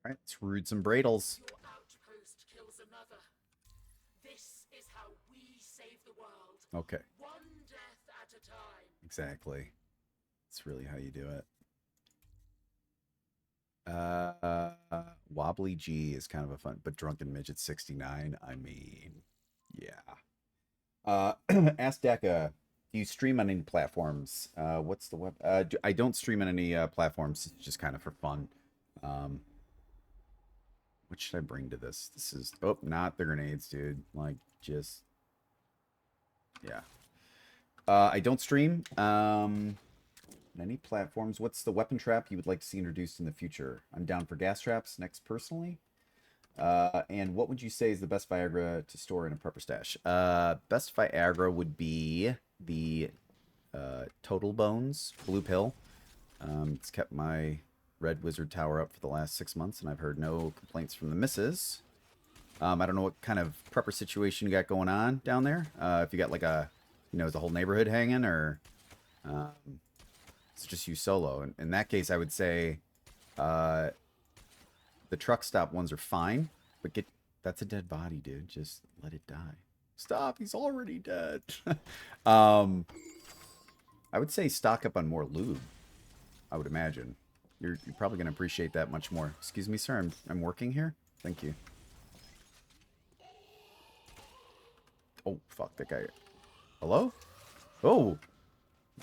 All right, let's root some Bratals. Your outpost kills another. This is how we save the world. Okay, One death at a time. exactly. That's really how you do it. Wobbly G is kind of a fun, but Drunken Midget 69. I mean, yeah. AskDakka, do you stream on any platforms? What's the web? I don't stream on any platforms. It's just kind of for fun. Um, what should I bring to this? This is not the grenades, dude. Like, just yeah. I don't stream. Any platforms. What's the weapon trap you would like to see introduced in the future? I'm down for gas traps next personally. And what would you say is the best Viagra to store in a prepper stash? Best Viagra would be the Total Bones Blue Pill. It's kept my Red Wizard Tower up for the last 6 months, and I've heard no complaints from the missus. I don't know what kind of prepper situation you got going on down there. If you got like is the whole neighborhood hanging, or it's just you solo. In that case, I would say the truck stop ones are fine, but that's a dead body, dude. Just let it die. Stop, he's already dead. I would say stock up on more lube. I would imagine. You're probably going to appreciate that much more. Excuse me, sir. I'm working here. Thank you. Oh, fuck that guy. Hello? Oh.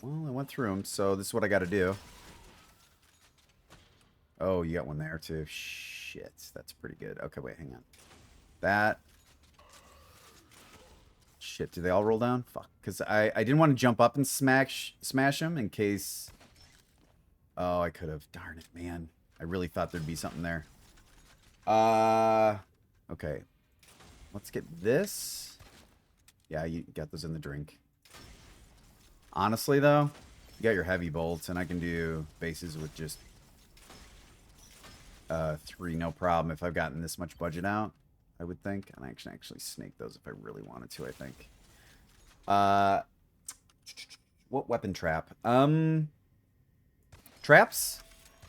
Well, I went through him, so this is what I got to do. Oh, you got one there, too. Shit. That's pretty good. Okay, wait, hang on. That. Shit, do they all roll down? Fuck. Because I didn't want to jump up and smash him in case... Oh, I could have. Darn it, man. I really thought there'd be something there. Okay. Let's get this. Yeah, you got those in the drink. Honestly, though, you got your heavy bolts, and I can do bases with just 3, no problem. If I've gotten this much budget out, I would think. And I can actually snake those if I really wanted to, I think. What weapon trap? Traps?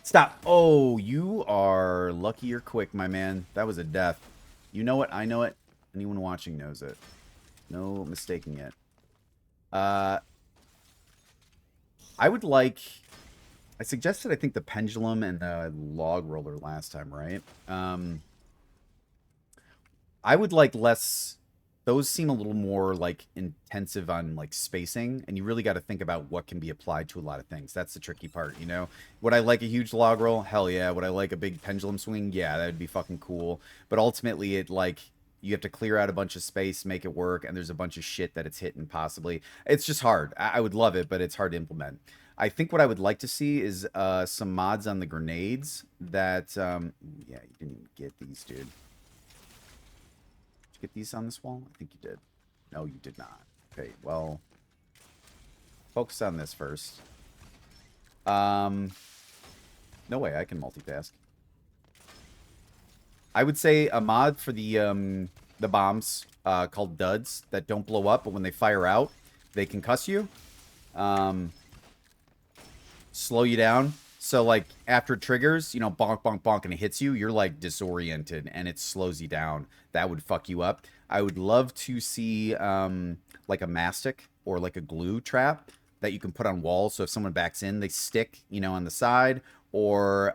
Stop. Oh, you are lucky you're quick, my man. That was a death. You know it. I know it. Anyone watching knows it. No mistaking it. I would like... I suggested, I think, the pendulum and the log roller last time, right? I would like less... Those seem a little more, like, intensive on, like, spacing, and you really got to think about what can be applied to a lot of things. That's the tricky part, you know? Would I like a huge log roll? Hell yeah. Would I like a big pendulum swing? Yeah, that would be fucking cool. But ultimately, it, like, you have to clear out a bunch of space, make it work, and there's a bunch of shit that it's hitting, possibly. It's just hard. I would love it, but it's hard to implement. I think what I would like to see is some mods on the grenades that... yeah, you didn't even get these, dude. Get these on this wall? I think you did. No, you did not. Okay, well, focus on this first. No way, I can multitask. I would say a mod for the bombs called duds that don't blow up, but when they fire out, they concuss you. Slow you down. So, like, after it triggers, you know, bonk, bonk, bonk, and it hits you, you're, like, disoriented, and it slows you down. That would fuck you up. I would love to see, like, a mastic or, like, a glue trap that you can put on walls, so if someone backs in, they stick, you know, on the side, or,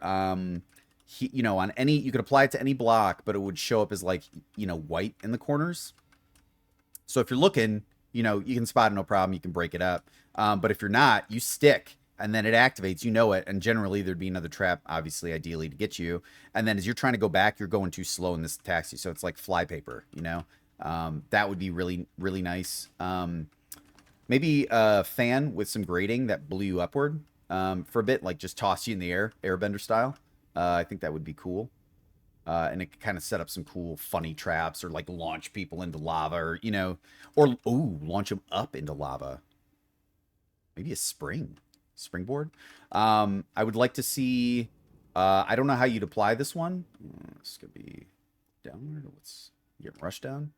you know, on any... You could apply it to any block, but it would show up as, like, you know, white in the corners. So if you're looking, you know, you can spot it, no problem, you can break it up. But if you're not, you stick... And then it activates, you know it, and generally there'd be another trap, obviously, ideally, to get you. And then as you're trying to go back, you're going too slow and this attacks you. So it's like flypaper, you know? That would be really, really nice. Maybe a fan with some grating that blew you upward for a bit, like just toss you in the air, airbender style. I think that would be cool. And it could kind of set up some cool, funny traps, or like launch people into lava, or, you know, or, ooh, launch them up into lava. Maybe a springboard. I would like to see... I don't know how you'd apply this one. This could be downward. Let's get rush down.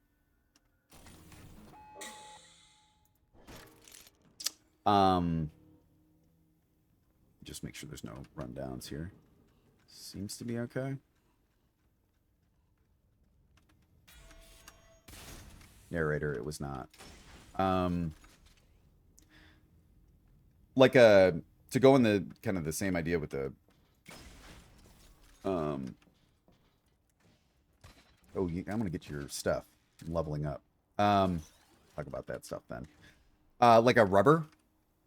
Just make sure there's no rundowns here. Seems to be okay. Narrator, it was not. Like to go in the kind of the same idea with the oh, I'm gonna get your stuff. I'm leveling up. Talk about that stuff then. Like a rubber,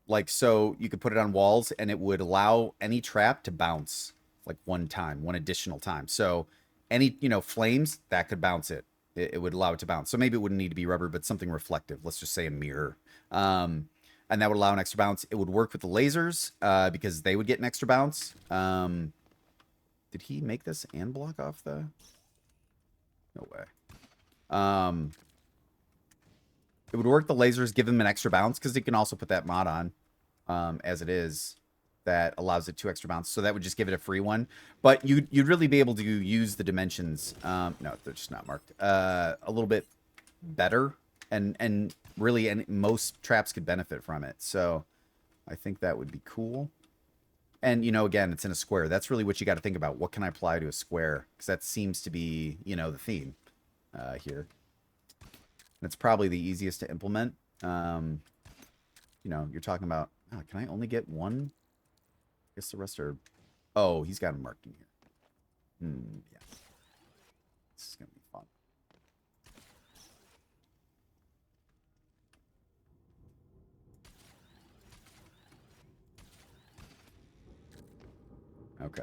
like so you could put it on walls and it would allow any trap to bounce like one additional time. So any flames that could bounce it. It would allow it to bounce. So maybe it wouldn't need to be rubber, but something reflective. Let's just say a mirror. And that would allow an extra bounce. It would work with the lasers because they would get an extra bounce. Did he make this and block off the? No way. It would work the lasers, give them an extra bounce because you can also put that mod on as it is. That allows it 2 extra bounce. So that would just give it a free one. But you'd really be able to use the dimensions. No, they're just not marked. A little bit better. And really, most traps could benefit from it. So I think that would be cool. And, again, it's in a square. That's really what you got to think about. What can I apply to a square? Because that seems to be, the theme here. And it's probably the easiest to implement. You're talking about, can I only get one? I guess the rest are... Oh, he's got them marked in here. Yeah. This is going to be fun. Okay.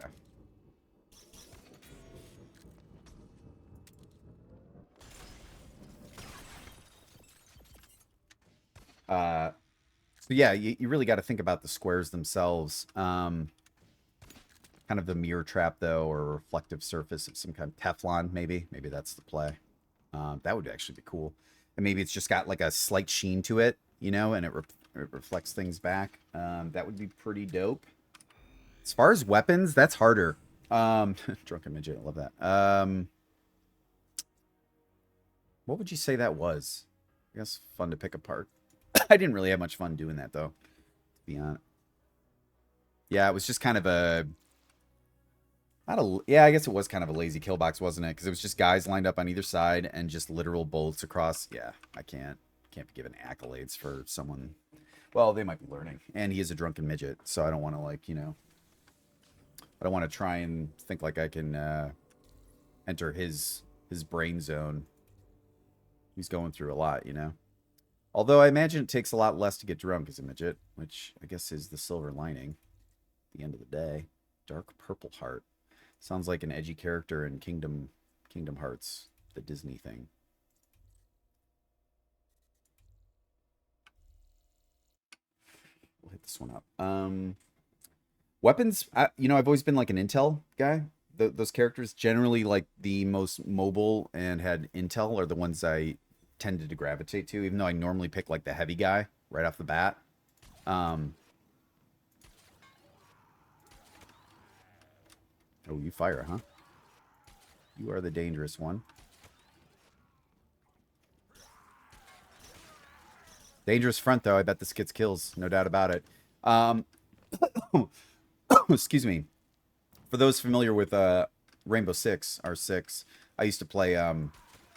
So yeah, you really got to think about the squares themselves. Kind of the mirror trap, though, or a reflective surface of some kind of Teflon, maybe. Maybe that's the play. That would actually be cool. And maybe it's just got like a slight sheen to it, and it reflects things back. That would be pretty dope. As far as weapons, that's harder. Drunken Midget, I love that. What would you say that was? I guess fun to pick apart. I didn't really have much fun doing that, though, to be honest. Yeah, it was just kind of a... Yeah, I guess it was kind of a lazy kill box, wasn't it? Because it was just guys lined up on either side and just literal bullets across. Yeah, I can't be given accolades for someone... Well, they might be learning. And he is a drunken midget, so I don't want to, like, I don't want to try and think like I can enter his brain zone. He's going through a lot, Although I imagine it takes a lot less to get drunk as a midget, which I guess is the silver lining at the end of the day. Dark Purple Heart. Sounds like an edgy character in Kingdom Hearts, the Disney thing. We'll hit this one up. Weapons, I've always been like an intel guy. Those characters generally like the most mobile and had intel are the ones I tended to gravitate to, even though I normally pick like the heavy guy right off the bat. Oh, you fire, huh? You are the dangerous one. Dangerous front, though. I bet this gets kills. No doubt about it. Excuse me. For those familiar with Rainbow Six, R6, I used to play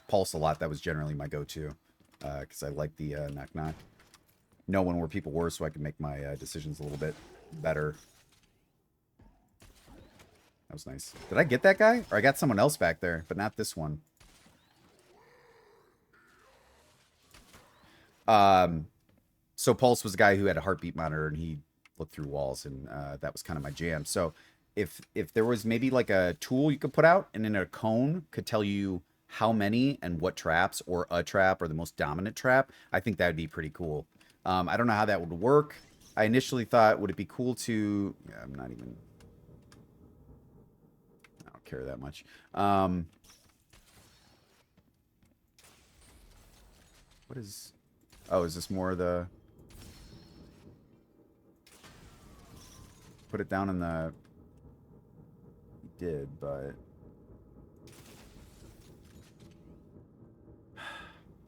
Pulse a lot. That was generally my go-to because I like the knock-knock. Knowing where people were so I could make my decisions a little bit better. That was nice. Did I get that guy? Or I got someone else back there, but not this one. So Pulse was a guy who had a heartbeat monitor, and he looked through walls, and that was kind of my jam. So if there was maybe like a tool you could put out, and in a cone could tell you how many and what traps, or a trap, or the most dominant trap, I think that would be pretty cool. I don't know how that would work. I initially thought, would it be cool to... Yeah, I'm not even... I don't care that much. What is... Oh, is this more the... Put it down in the... He did, but...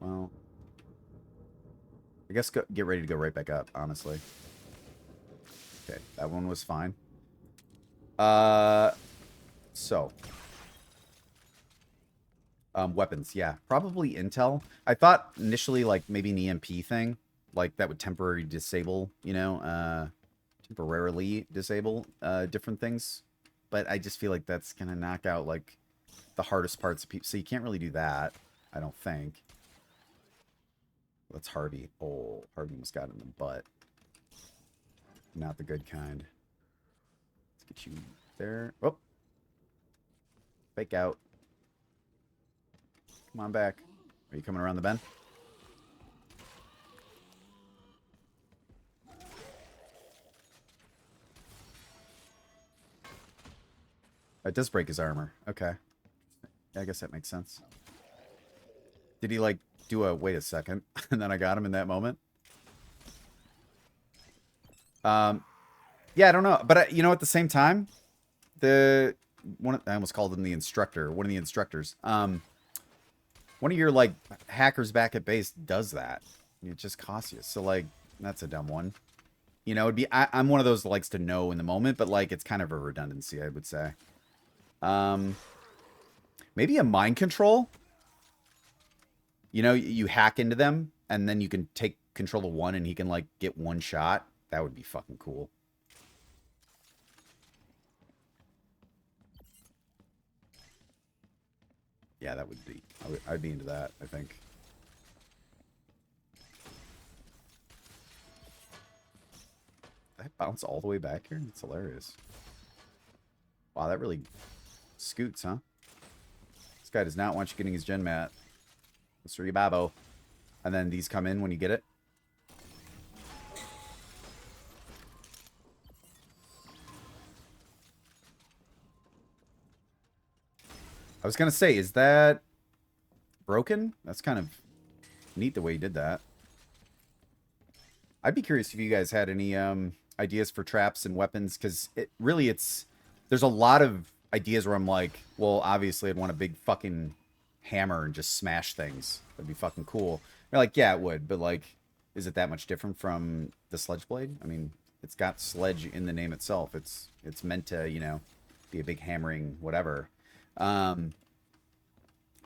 Well... I guess get ready to go right back up, honestly. Okay, that one was fine. So... Weapons, yeah. Probably intel. I thought initially like maybe an EMP thing. Like that would temporarily disable, temporarily disable different things. But I just feel like that's gonna knock out like the hardest parts of people. So you can't really do that, I don't think. That's Harvey. Oh, Harvey almost got in the butt. Not the good kind. Let's get you there. Oh. Fake out. Come on back. Are you coming around the bend? It does break his armor. Okay. Yeah, I guess that makes sense. Did he, like, do a wait a second, and then I got him in that moment? Yeah, I don't know. But, at the same time, I almost called him the instructor. One of the instructors. One of your, like, hackers back at base does that. It just costs you. So, like, that's a dumb one. I'm one of those that likes to know in the moment, but, like, it's kind of a redundancy, I would say. Maybe a mind control. You hack into them, and then you can take control of one, and he can, like, get one shot. That would be fucking cool. Yeah, that would be... I'd be into that, I think. Did that bounce all the way back here? That's hilarious. Wow, that really scoots, huh? This guy does not want you getting his gen mat. Mr. Yababo. And then these come in when you get it. I was going to say, is that broken? That's kind of neat the way he did that. I'd be curious if you guys had any ideas for traps and weapons, because there's a lot of ideas where I'm like, well, obviously I'd want a big fucking hammer and just smash things. That'd be fucking cool. They're like, yeah, it would, but like, is it that much different from the sledge blade? I mean, it's got sledge in the name itself. It's meant to, be a big hammering whatever. Although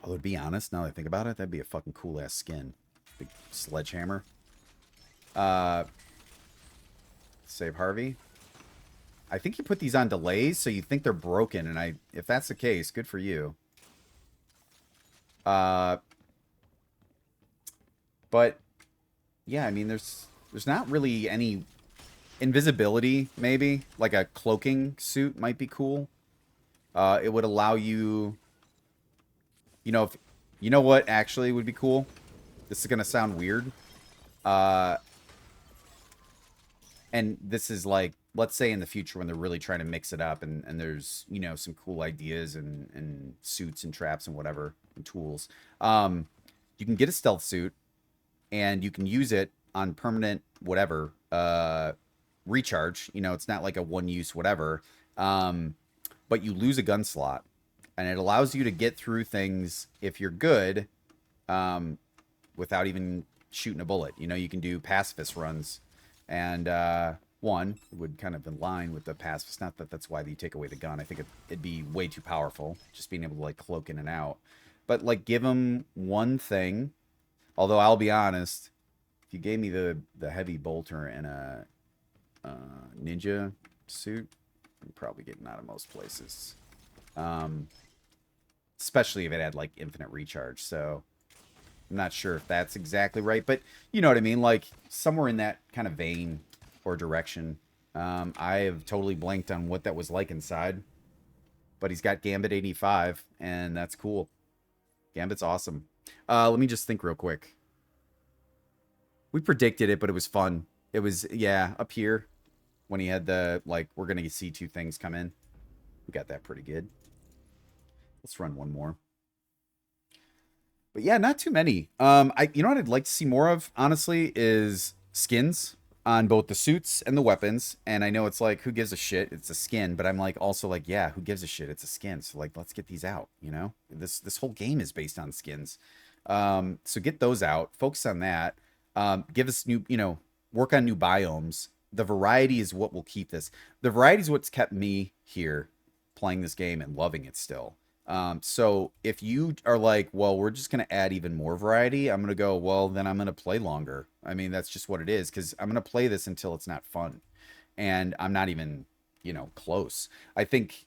to be honest, now that I think about it, that'd be a fucking cool ass skin. Big sledgehammer. Save Harvey. I think you put these on delays, so you think they're broken, and if that's the case, good for you. But yeah, I mean, there's not really any invisibility. Maybe like a cloaking suit might be cool. It would allow you. If you know what actually would be cool. This is gonna sound weird. And this is like, let's say in the future when they're really trying to mix it up and there's, some cool ideas and suits and traps and whatever, and tools. You can get a stealth suit and you can use it on permanent whatever, recharge. It's not like a one-use whatever. But you lose a gun slot. And it allows you to get through things if you're good, without even shooting a bullet. You can do pacifist runs. And one would kind of in line with the pacifist. Not that that's why you take away the gun. I think it'd be way too powerful, just being able to like cloak in and out. But like give them one thing. Although I'll be honest, if you gave me the heavy bolter and a ninja suit, I'm probably getting out of most places. Especially if it had like infinite recharge. So I'm not sure if that's exactly right, but you know what I mean? Like somewhere in that kind of vein or direction. I have totally blanked on what that was like inside, but he's got Gambit 85 and that's cool. Gambit's awesome. Let me just think real quick. We predicted it, but it was fun. It was, yeah, up here when he had the, like, we're going to see two things come in. We got that pretty good. Let's run one more. But yeah, not too many. You know what I'd like to see more of, honestly, is skins on both the suits and the weapons. And I know it's like, who gives a shit? It's a skin. But I'm like, also like, yeah, who gives a shit? It's a skin. So like, let's get these out, This whole game is based on skins. So get those out. Focus on that. Give us new, work on new biomes. The variety is what will keep this. The variety is what's kept me here playing this game and loving it still. So if you are like, well, we're just going to add even more variety, I'm going to go, well, then I'm going to play longer. I mean, that's just what it is, because I'm going to play this until it's not fun. And I'm not even, close. I think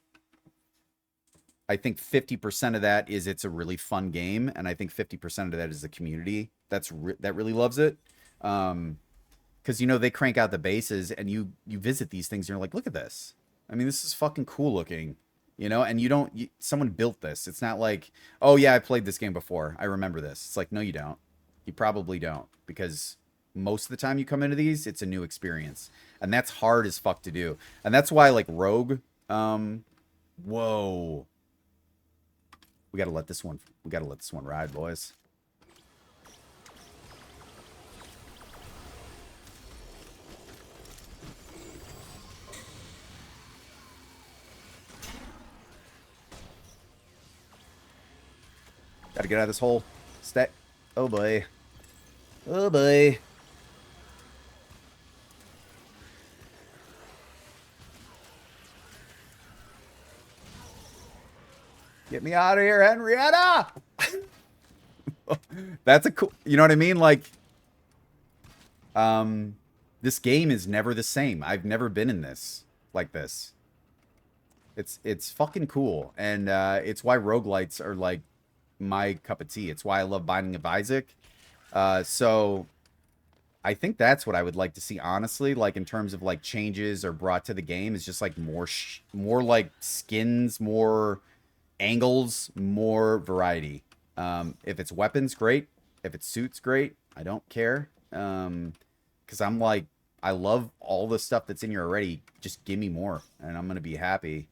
50% of that is it's a really fun game, and I think 50% of that is the community that really loves it. Because they crank out the bases, and you visit these things, and you're like, look at this. I mean, this is fucking cool looking, and someone built this. It's not like, oh yeah, I played this game before, I remember this. It's like, no, you don't. You probably don't, because most of the time you come into these, it's a new experience, and that's hard as fuck to do. And that's why, like, Rogue, whoa, we gotta let this one ride, boys. Gotta get out of this hole. Stack. Oh boy. Oh boy. Get me out of here, Henrietta! That's a cool, you know what I mean? Like, this game is never the same. I've never been in this like this. It's fucking cool. And it's why roguelites are like my cup of tea. It's why I love Binding of Isaac. So I think that's what I would like to see, honestly, like in terms of like changes or brought to the game, is just like more like skins, more angles, more variety. If it's weapons, great. If it's suits, great. I don't care. Because I'm like, I love all the stuff that's in here already. Just give me more, and I'm gonna be happy.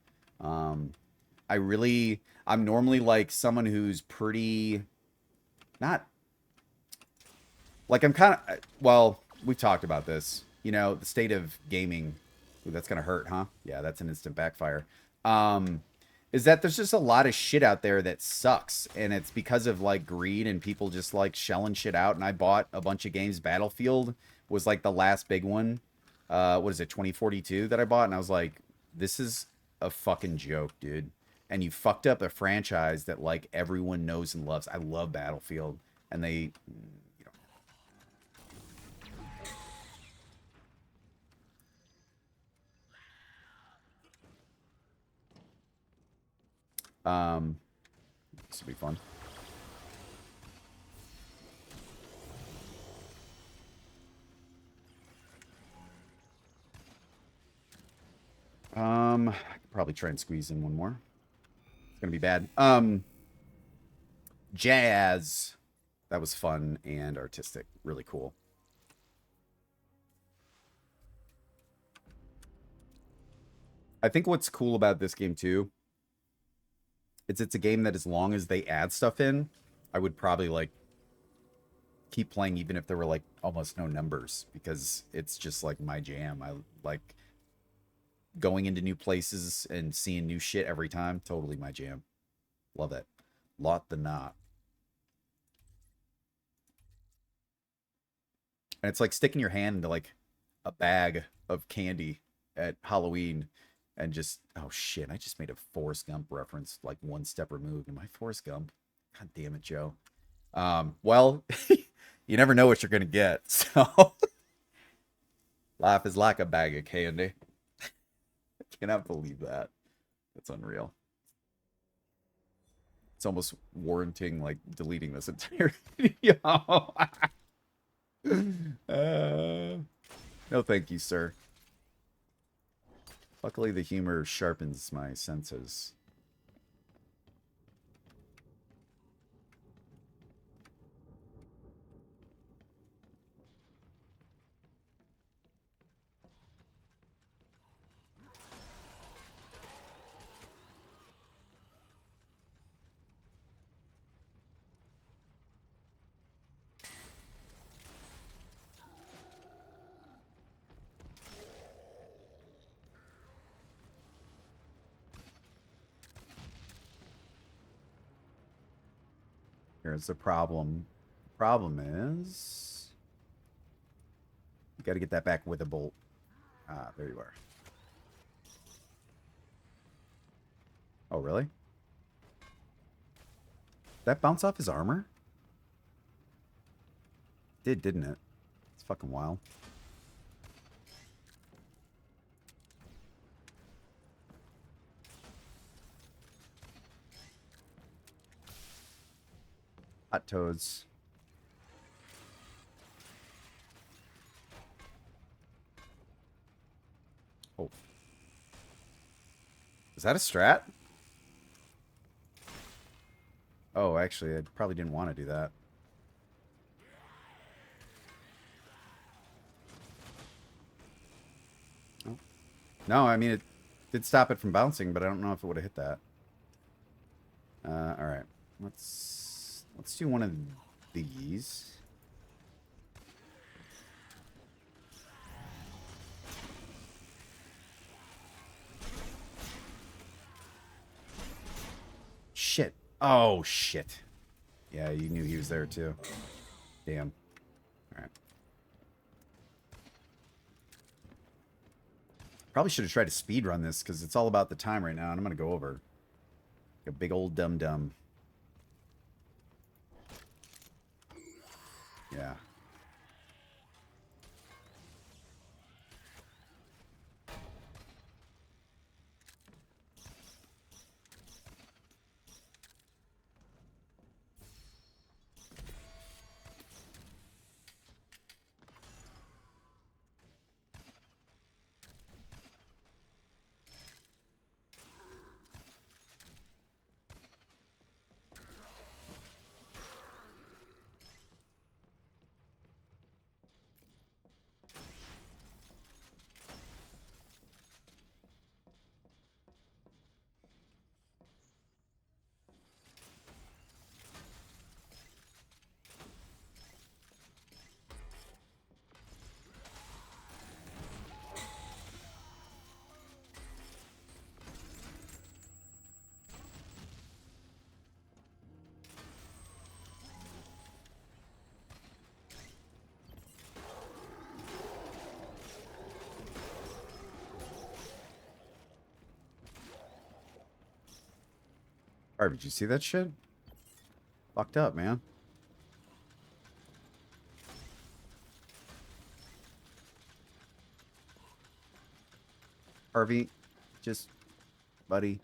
I'm normally like someone who's pretty, not like, I'm kind of, well, we've talked about this, the state of gaming. Ooh, that's gonna hurt, huh? Yeah, that's an instant backfire. Is that there's just a lot of shit out there that sucks, and it's because of like greed and people just like shelling shit out. And I bought a bunch of games. Battlefield was like the last big one. What is it, 2042 that I bought? And I was like, this is a fucking joke, dude. And you fucked up a franchise that like everyone knows and loves. I love Battlefield, and they, this will be fun. I could probably try and squeeze in one more. It's gonna be bad. Jazz. That was fun and artistic. Really cool. I think what's cool about this game too, it's a game that as long as they add stuff in, I would probably like keep playing even if there were like almost no numbers, because it's just like my jam. I like going into new places and seeing new shit every time. Totally my jam. Love it. Lot the knot. And it's like sticking your hand into like a bag of candy at Halloween and just, oh shit, I just made a Forrest Gump reference like one step removed. Am I Forrest Gump? God damn it, Joe. Well, you never know what you're gonna get. So life is like a bag of candy. I cannot believe that. That's unreal. It's almost warranting like deleting this entire video. No, thank you, sir. Luckily, the humor sharpens my senses. Here's the problem. The problem is, you got to get that back with a bolt. Ah, there you are. Oh, really? That bounce off his armor? Didn't it? It's fucking wild. Hot toads. Oh. Is that a strat? Oh, actually, I probably didn't want to do that. Oh. No, I mean, it did stop it from bouncing, but I don't know if it would have hit that. All right. Let's do one of these. Shit. Oh, shit. Yeah, you knew he was there, too. Damn. All right. Probably should have tried to speed run this, because it's all about the time right now, and I'm going to go over. Like a big old dum-dum. Yeah. Harvey, did you see that shit? Fucked up, man. Harvey, just, buddy.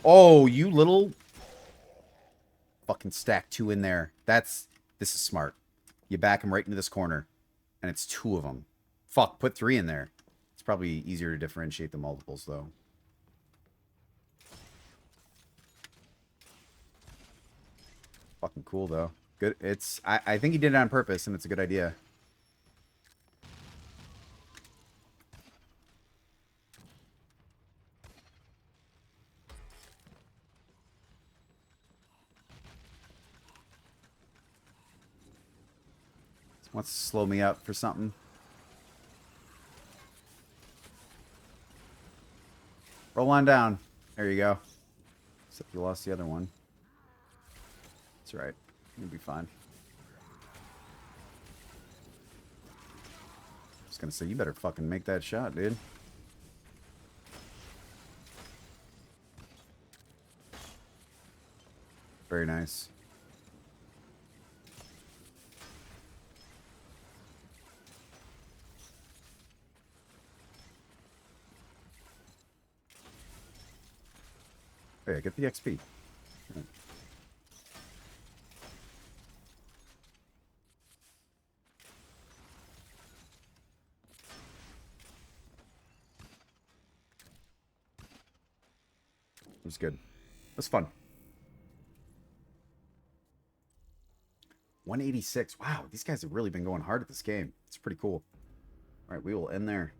Oh, you little... Fucking stack two in there. This is smart. You back him right into this corner. And it's two of them. Fuck, put three in there. It's probably easier to differentiate the multiples, though. Fucking cool, though. Good. I think he did it on purpose, and it's a good idea. Wants to slow me up for something. Roll on down. There you go. Except you lost the other one. That's right. You'll be fine. I was gonna say, you better fucking make that shot, dude. Very nice. Oh yeah, get the XP. Right. It was good. It was fun. 186. Wow, these guys have really been going hard at this game. It's pretty cool. All right, we will end there.